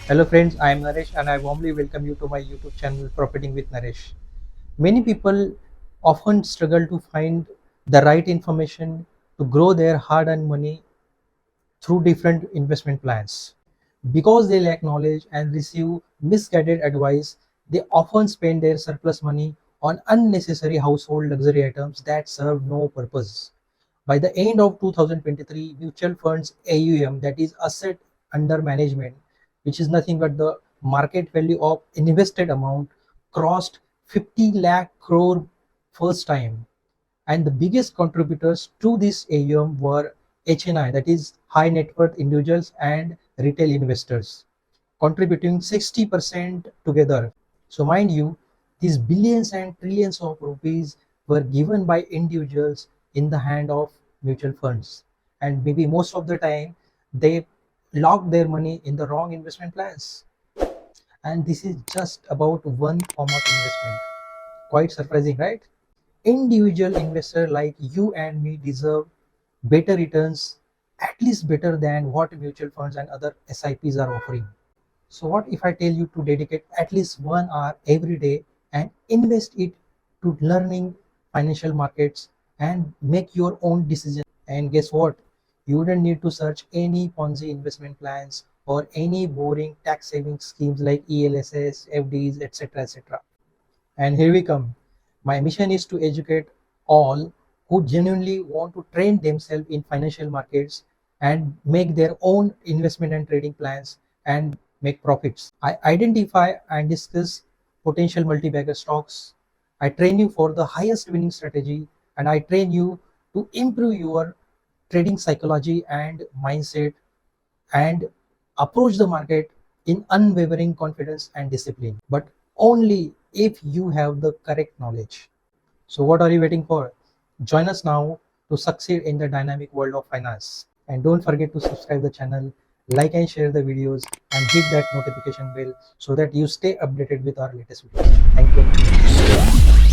Hello friends, I am Naresh and I warmly welcome you to my YouTube channel Profiting with Naresh. Many people often struggle to find the right information to grow their hard-earned money through different investment plans. Because they lack knowledge and receive misguided advice, they often spend their surplus money on unnecessary household luxury items that serve no purpose. By the end of 2023, mutual funds AUM, that is asset under management, which is nothing but the market value of invested amount, crossed 50 lakh crore first time. And the biggest contributors to this AUM were HNI, that is high net worth individuals and retail investors, contributing 60% together. So mind you, these billions and trillions of rupees were given by individuals in the hand of mutual funds. And maybe most of the time they locked their money in the wrong investment plans. And this is just about one form of investment. Quite surprising, right? Individual investor like you and me deserve better returns, at least better than what mutual funds and other SIPs are offering. So what if I tell you to dedicate at least 1 hour every day and invest it to learning financial markets and make your own decision? And guess what? You wouldn't need to search any Ponzi investment plans or any boring tax saving schemes like ELSS, FDs, etc. etc. And here we come. My mission is to educate all who genuinely want to train themselves in financial markets and make their own investment and trading plans and make profits. I identify and discuss potential multi-bagger stocks. I train you for the highest winning strategy, and I train you to improve your trading psychology and mindset and approach the market in unwavering confidence and discipline, but only if you have the correct knowledge. So, what are you waiting for? Join us now to succeed in the dynamic world of finance. And don't forget to subscribe the channel, like and share the videos, and hit that notification bell so that you stay updated with our latest videos. Thank you.